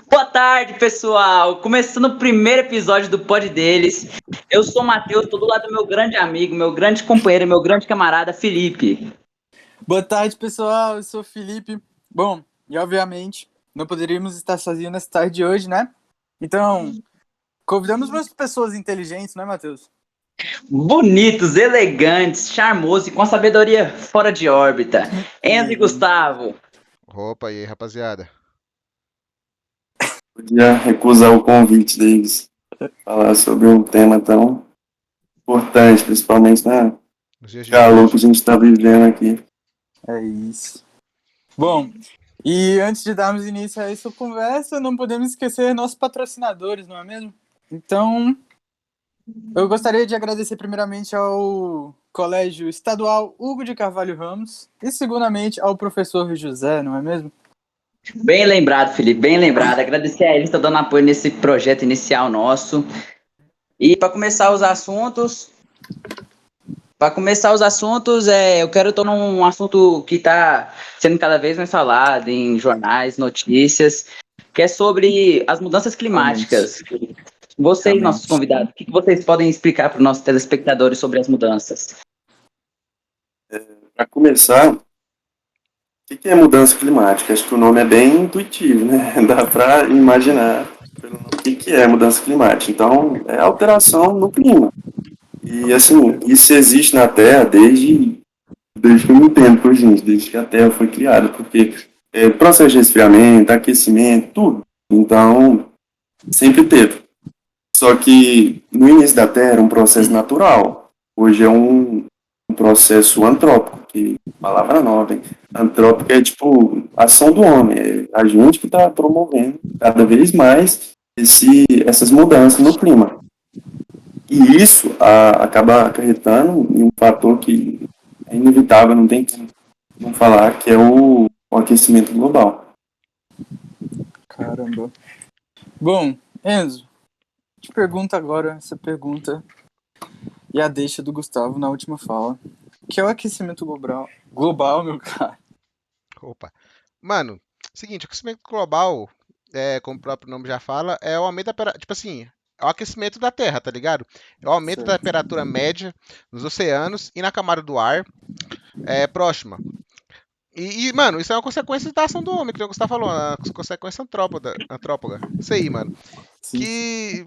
Boa tarde, pessoal! Começando o primeiro episódio do Pod Deles. Eu sou o Matheus, tô do lado do meu grande amigo, meu grande companheiro, meu grande camarada, Felipe. Boa tarde, pessoal. Eu sou o Felipe. Bom, e obviamente não poderíamos estar sozinhos nessa tarde de hoje, né? Então, convidamos umas pessoas inteligentes, né, Matheus? Bonitos, elegantes, charmosos e com a sabedoria fora de órbita. Enzo e Gustavo. Opa, e aí, rapaziada? Podia recusar o convite deles, falar sobre um tema tão importante, principalmente na Nos dias de calor que a hoje. gente está vivendo aqui. É isso. Bom, e antes de darmos início a essa conversa, não podemos esquecer nossos patrocinadores, não é mesmo? Então, eu gostaria de agradecer primeiramente ao Colégio Estadual Hugo de Carvalho Ramos e segundamente ao professor José, não é mesmo? Bem lembrado, Felipe, bem lembrado. Agradecer a eles que estão dando apoio nesse projeto inicial nosso. E para começar os assuntos, eu quero estar num assunto que está sendo cada vez mais falado em jornais, notícias, que é sobre as mudanças climáticas. Vocês, nossos convidados, o que vocês podem explicar para os nossos telespectadores sobre as mudanças? Para começar, o que é mudança climática? Acho que o nome é bem intuitivo, né? Dá para imaginar pelo nome o que é mudança climática. Então, é alteração no clima. E, assim, isso existe na Terra desde que eu me entendo por gente, desde que a Terra foi criada, porque processo de resfriamento, aquecimento, tudo. Então, sempre teve. Só que no início da Terra era um processo natural. Hoje é um processo antrópico, que palavra nova, hein? Antrópico é tipo ação do homem, é a gente que está promovendo cada vez mais essas mudanças no clima. E isso acaba acarretando em um fator que é inevitável, não tem como não falar, que é o aquecimento global. Caramba. Bom, Enzo, te pergunto agora essa pergunta e a deixa do Gustavo na última fala. Que é o aquecimento global, meu cara? Opa. Mano, seguinte, o aquecimento global, como o próprio nome já fala, é o aumento da temperatura. Tipo assim, é o aquecimento da Terra, tá ligado? É o aumento da temperatura média nos oceanos e na camada do ar próxima. Mano, isso é uma consequência da ação do homem, que o Gustavo falou, uma consequência antrópoga. Isso aí, mano. Sim.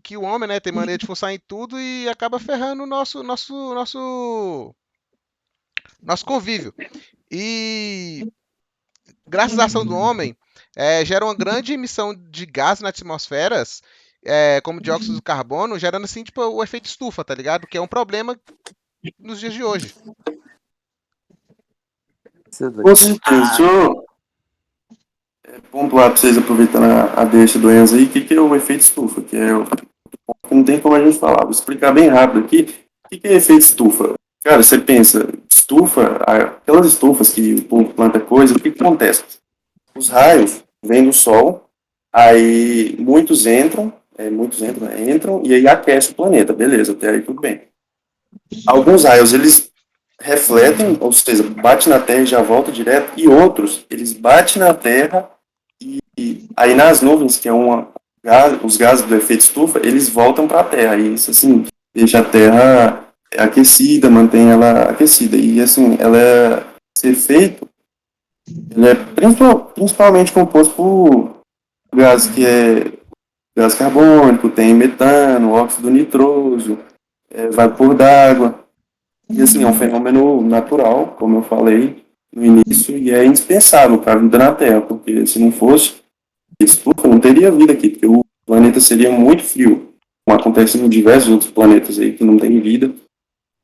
Que o homem, né, tem maneira de forçar em tudo e acaba ferrando o nosso convívio. E graças à ação do homem, gera uma grande emissão de gás nas atmosferas, como dióxido de carbono, gerando assim, tipo, o efeito estufa, tá ligado? Que é um problema nos dias de hoje. Com certeza. Deixa eu pontuar para vocês, aproveitando a deixa do Enzo aí, o que é o efeito estufa, que não tem como a gente falar. Vou explicar bem rápido aqui. O que é efeito estufa? Cara, você pensa, estufa, aquelas estufas que o povo planta coisa, o que acontece? Os raios vêm do sol, aí entram e aí aquece o planeta, beleza, até aí tudo bem. Alguns raios, eles refletem, ou seja, bate na Terra e já volta direto, e outros, eles batem na Terra e aí nas nuvens, que é os gases do efeito estufa, eles voltam para a Terra, e isso, assim, deixa a Terra aquecida, mantém ela aquecida, e, assim, esse efeito, ele é principalmente composto por gás que é gás carbônico, tem metano, óxido nitroso, vapor d'água, e, assim, é um fenômeno natural, como eu falei no início, e é indispensável para a vida na Terra, porque se não fosse estufa, não teria vida aqui, porque o planeta seria muito frio, como acontece em diversos outros planetas aí que não tem vida.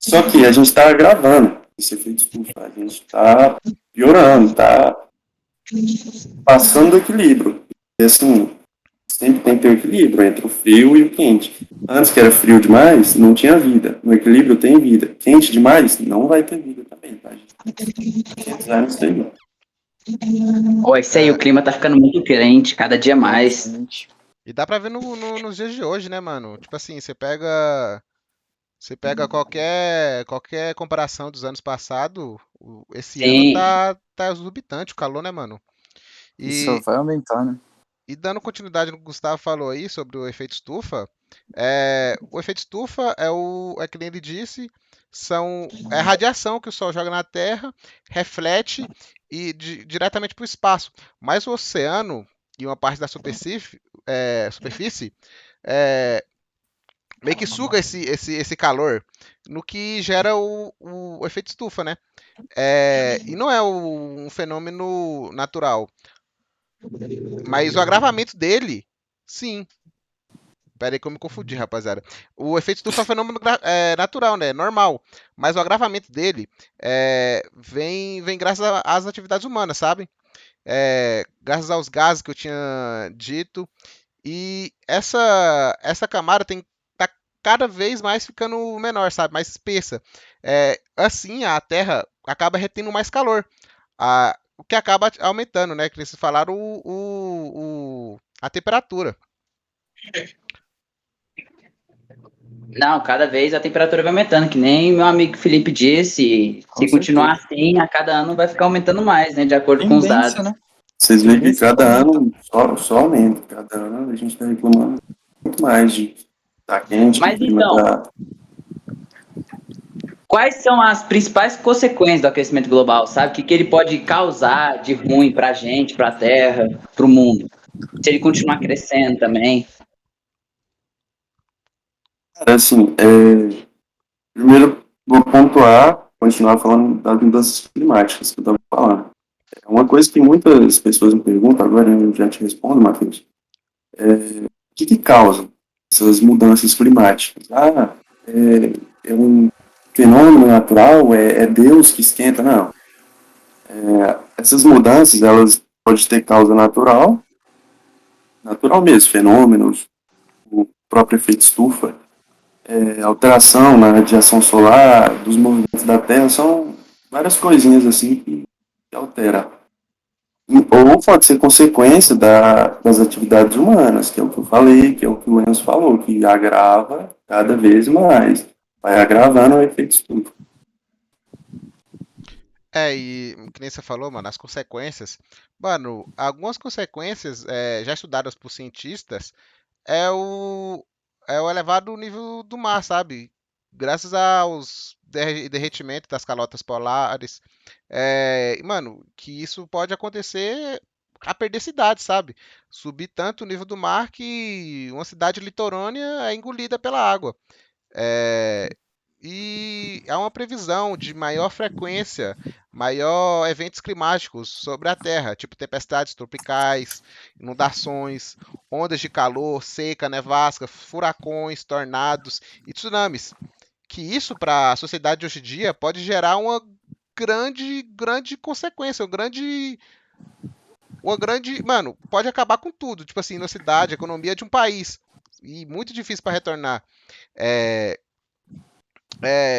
Só que a gente está agravando esse efeito estufa, a gente está piorando, está passando do equilíbrio. E assim, sempre tem que ter um equilíbrio entre o frio e o quente. Antes que era frio demais, não tinha vida. No equilíbrio tem vida. Quente demais, não vai ter vida também, tá? A gente tem que isso aí. Ó, isso aí, o clima tá ficando muito quente, cada dia mais. E dá pra ver nos dias de hoje, né, mano? Tipo assim, você pega qualquer comparação dos anos passados, esse ano Sim. tá exorbitante o calor, né, mano? Isso só E, vai aumentar, né? E dando continuidade no que o Gustavo falou aí sobre o efeito estufa, o efeito estufa é que nem ele disse, é a radiação que o Sol joga na Terra, reflete e diretamente para o espaço. Mas o oceano e uma parte da superfície é, meio que suga esse calor, no que gera o efeito estufa, né? E não é um fenômeno natural, mas o agravamento dele, sim. Pera aí que eu me confundi, rapaziada. O efeito estufa é um fenômeno natural, né? Normal. Mas o agravamento dele vem graças às atividades humanas, sabe? Graças aos gases que eu tinha dito. E essa camada tá cada vez mais ficando menor, sabe? Mais espessa. Assim, a Terra acaba retendo mais calor. O que acaba aumentando, né? Que vocês falaram, a temperatura. Não, cada vez a temperatura vai aumentando, que nem meu amigo Felipe disse. Com Se continuar certeza. assim, a cada ano vai ficar aumentando mais, né? De acordo com os Tendência, dados. né? Vocês veem que Tendência cada aumenta. ano só aumenta. Cada ano a gente está reclamando muito mais de tá quente, que o Mas clima então, tá. quais são as principais consequências do aquecimento global, sabe? O que ele pode causar de ruim para a gente, para a Terra, para o mundo? Se ele continuar crescendo também. Cara, assim, primeiro vou pontuar, continuar falando das mudanças climáticas que eu estava falando. É uma coisa que muitas pessoas me perguntam, agora eu já te respondo, Matheus. O que causa essas mudanças climáticas? É um fenômeno natural? É Deus que esquenta? Não. Essas mudanças, elas podem ter causa natural mesmo, fenômenos, o próprio efeito estufa, alteração na radiação solar, dos movimentos da Terra, são várias coisinhas assim que alteram. Ou pode ser consequência das atividades humanas, que é o que eu falei, que é o que o Enzo falou, que agrava cada vez mais. Vai agravando o efeito estufa. E que nem você falou, mano, as consequências. Mano, algumas consequências já estudadas por cientistas é o, é o elevado nível do mar, sabe? Graças aos derretimento das calotas polares. Mano, que isso pode acontecer a perder cidades, sabe? Subir tanto o nível do mar que uma cidade litorânea é engolida pela água. É, e há uma previsão de maior frequência, maior eventos climáticos sobre a Terra, tipo tempestades tropicais, inundações, ondas de calor, seca, nevasca, furacões, tornados e tsunamis. Que isso para a sociedade de hoje em dia pode gerar uma grande consequência, mano, pode acabar com tudo, tipo assim, na cidade, a economia de um país e muito difícil para retornar. É,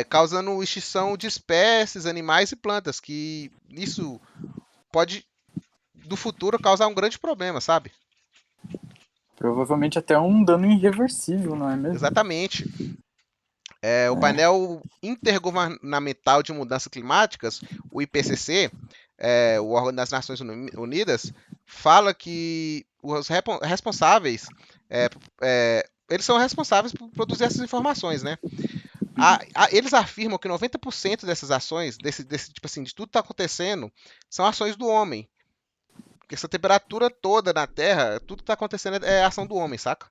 Causando extinção de espécies, animais e plantas, que isso pode, no futuro, causar um grande problema, sabe? Provavelmente até um dano irreversível, não é mesmo? Exatamente. O painel intergovernamental de mudanças climáticas, o IPCC, o órgão das Nações Unidas, fala que os responsáveis, eles são responsáveis por produzir essas informações, né? Eles afirmam que 90% dessas ações, tipo assim, de tudo que está acontecendo, são ações do homem. Porque essa temperatura toda na Terra, tudo que está acontecendo é ação do homem, saca?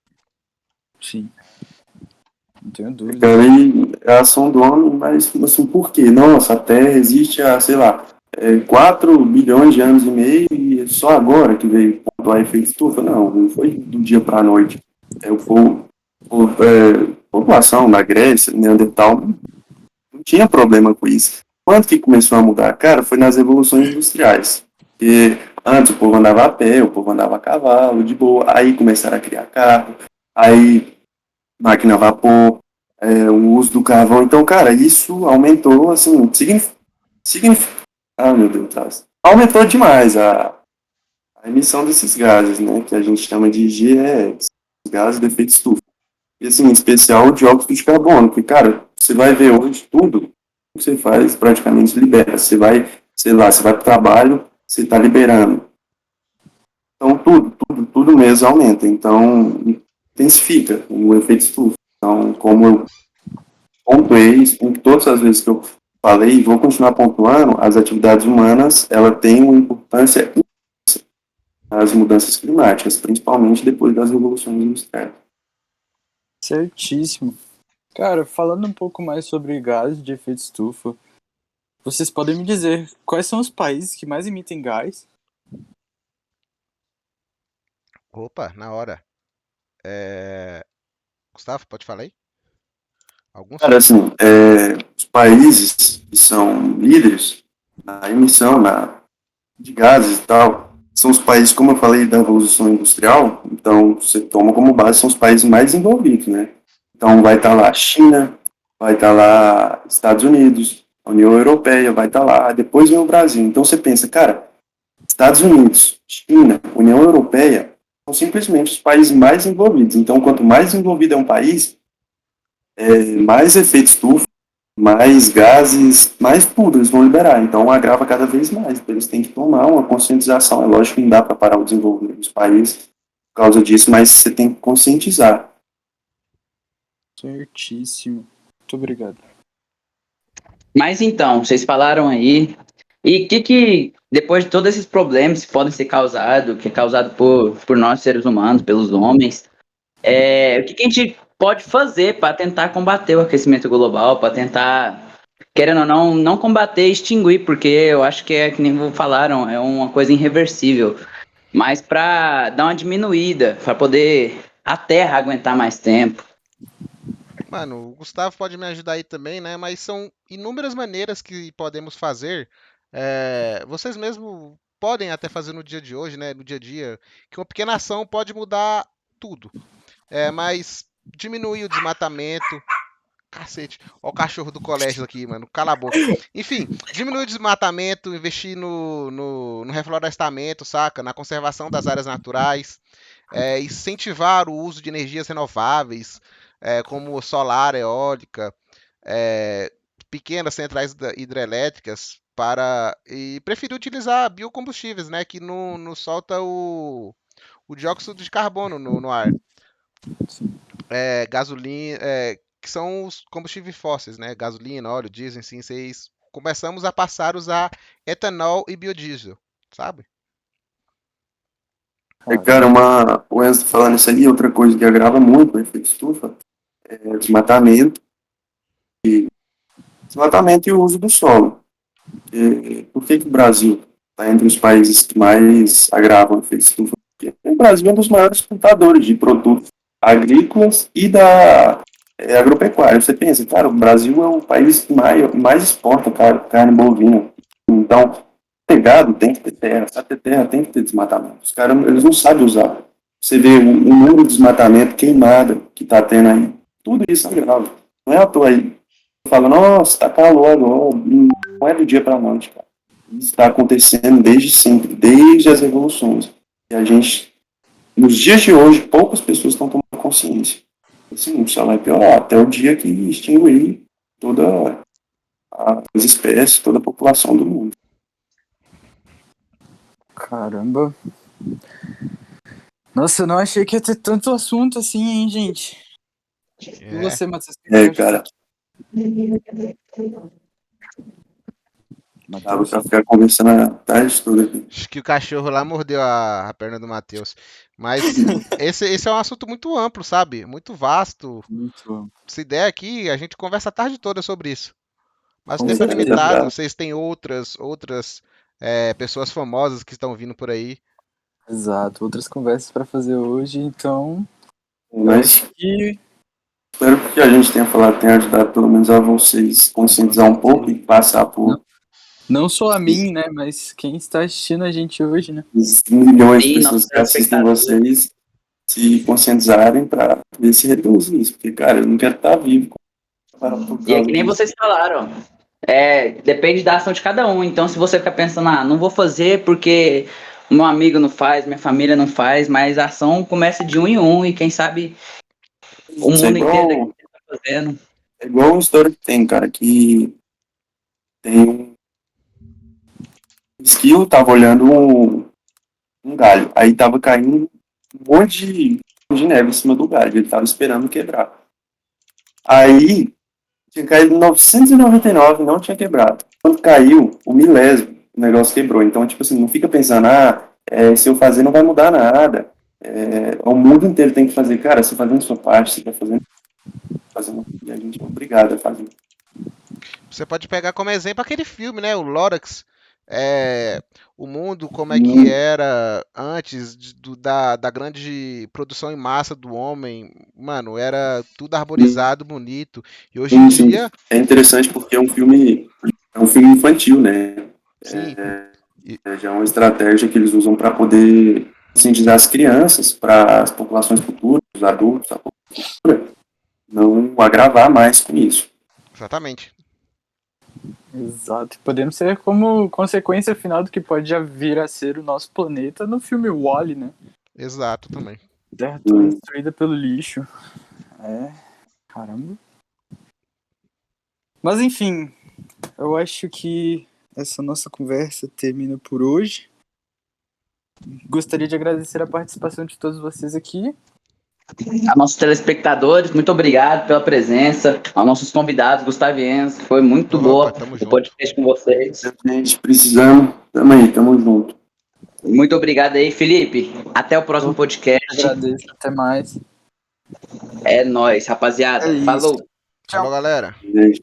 Sim. Não tenho dúvida. Cara, e a ação do homem, mas assim, por quê? Nossa, a Terra existe há, sei lá, 4 bilhões de anos e meio e é só agora que veio pontuar efeito estufa? Não foi do dia para a noite. População da Grécia, Neandertal, não tinha problema com isso. Quando que começou a mudar? Cara, foi nas revoluções industriais. Porque antes o povo andava a pé, o povo andava a cavalo, de boa. Aí começaram a criar carro, aí máquina a vapor, o uso do carvão. Então, cara, isso aumentou, assim, meu Deus, aumentou demais a emissão desses gases, né, que a gente chama de GEs, gases de efeito estufa. E, assim, em especial o dióxido de carbono, que, cara, você vai ver hoje tudo que você faz praticamente libera. Você vai, sei lá, você vai para o trabalho, você está liberando. Então, todo mês aumenta, então intensifica o efeito estufa. Então, como eu pontuei, em todas as vezes que eu falei, e vou continuar pontuando, as atividades humanas, ela tem uma importância nas mudanças climáticas, principalmente depois das revoluções industriais. Certíssimo. Cara, falando um pouco mais sobre gases de efeito estufa, vocês podem me dizer quais são os países que mais emitem gás? Opa, na hora. Gustavo, pode falar aí? Alguns? Cara, assim, os países que são líderes na emissão de gases e tal, são os países, como eu falei, da Revolução Industrial, então você toma como base, são os países mais envolvidos, né? Então vai estar lá a China, vai estar lá Estados Unidos, a União Europeia vai estar lá, depois vem o Brasil. Então você pensa, cara, Estados Unidos, China, União Europeia, são simplesmente os países mais envolvidos. Então, quanto mais envolvido é um país, mais efeito estufa, mais gases, mais tudo eles vão liberar. Então agrava cada vez mais. Então, eles têm que tomar uma conscientização. É lógico que não dá para parar o desenvolvimento dos países por causa disso, mas você tem que conscientizar. Certíssimo. Muito obrigado. Mas então, vocês falaram aí, e o que, depois de todos esses problemas que podem ser causados, que é causado por nós seres humanos, pelos homens, o que a gente pode fazer para tentar combater o aquecimento global, para tentar, querendo ou não combater, extinguir, porque eu acho que é que nem falaram, é uma coisa irreversível, mas para dar uma diminuída, para poder a Terra aguentar mais tempo. Mano, o Gustavo pode me ajudar aí também, né? Mas são inúmeras maneiras que podemos fazer. Vocês mesmo podem até fazer no dia de hoje, né? No dia a dia, que uma pequena ação pode mudar tudo. Mas diminuir o desmatamento. Cacete, ó o cachorro do colégio aqui, mano. Cala a boca. Enfim, diminuir o desmatamento, investir no reflorestamento, saca? Na conservação das áreas naturais. Incentivar o uso de energias renováveis, como solar, eólica, é, pequenas centrais hidrelétricas, e preferir utilizar biocombustíveis, né, que não solta o dióxido de carbono no ar. Gasolina, que são os combustíveis fósseis, né, gasolina, óleo, diesel, sim, começamos a passar a usar etanol e biodiesel, sabe? Cara, o Enzo tá falando isso aí, outra coisa que agrava muito o efeito estufa é o desmatamento e o uso do solo. Por que o Brasil está entre os países que mais agravam o efeito estufa? Porque o Brasil é um dos maiores exportadores de produtos agrícolas e da agropecuária. Você pensa, cara, o Brasil é o país que mais exporta carne bovina. Então, pegado tem que ter terra, sabe ter terra tem que ter desmatamento. Os caras, eles não sabem usar. Você vê o número de desmatamento, queimada que está tendo aí. Tudo isso é grave. Não é à toa aí. Fala, nossa, tá calor agora. Não é do dia para a noite, cara. Isso está acontecendo desde sempre, desde as revoluções. E a gente, nos dias de hoje, poucas pessoas estão tomando consciência. Assim, só vai piorar até o dia que extinguir todas as espécies, toda a população do mundo. Caramba. Nossa, eu não achei que ia ter tanto assunto assim, hein, gente? E você, Matheus? Cara. Dava pra ficar conversando a tarde toda aqui. Acho que o cachorro lá mordeu a perna do Matheus. Mas esse é um assunto muito amplo, sabe? Muito vasto. Muito. Se der aqui, a gente conversa a tarde toda sobre isso. Mas o Com tempo é certeza. limitado. Vocês têm outras pessoas famosas que estão vindo por aí. Exato, outras conversas para fazer hoje, então. Mas E espero que a gente tenha ajudado pelo menos a vocês conscientizar um pouco e passar por não só a mim, né, mas quem está assistindo a gente hoje, né? os milhões de Sim, pessoas nossos que assistem telespectadores. vocês se conscientizarem para ver se reduz isso. Porque, cara, eu não quero estar vivo por E é causa que nem disso. vocês falaram. Depende da ação de cada um. Então, se você ficar pensando, não vou fazer porque o meu amigo não faz, minha família não faz, mas a ação começa de um em um e quem sabe o Isso mundo inteiro daqui está fazendo. é igual uma história que tem, cara, que tem um esquilo, tava olhando um galho, aí tava caindo um monte de neve em cima do galho. Ele tava esperando quebrar. Aí, tinha caído 999, não tinha quebrado. Quando caiu, o milésimo, o negócio quebrou. Então, tipo assim, não fica pensando, se eu fazer não vai mudar nada. O mundo inteiro tem que fazer. Cara, você fazendo sua parte, você tá fazendo, e a gente é obrigado a fazer. Você pode pegar como exemplo aquele filme, né? O Lorax. O mundo, como é que era antes da grande produção em massa do homem. Mano, era tudo arborizado, bonito. E hoje em Sim. dia. É interessante porque é um filme infantil, né? Sim. Já é uma estratégia que eles usam para poder conscientizar as crianças, para as populações futuras, os adultos, a população futura, não agravar mais com isso. Exatamente. Exato. Podemos ser como consequência final do que pode já vir a ser o nosso planeta no filme Wall-E, né? Exato, também. Terra toda destruída pelo lixo. Caramba. Mas enfim, eu acho que essa nossa conversa termina por hoje. Gostaria de agradecer a participação de todos vocês aqui. A nossos telespectadores, muito obrigado pela presença. Aos nossos convidados, Gustavo e Enzo, que foi muito boa o podcast com vocês. Gente, precisamos. Tamo junto. Muito obrigado aí, Felipe. Até o próximo podcast. Agradeço, até mais. É nóis, rapaziada. É isso. Falou. Falou, galera. Gente.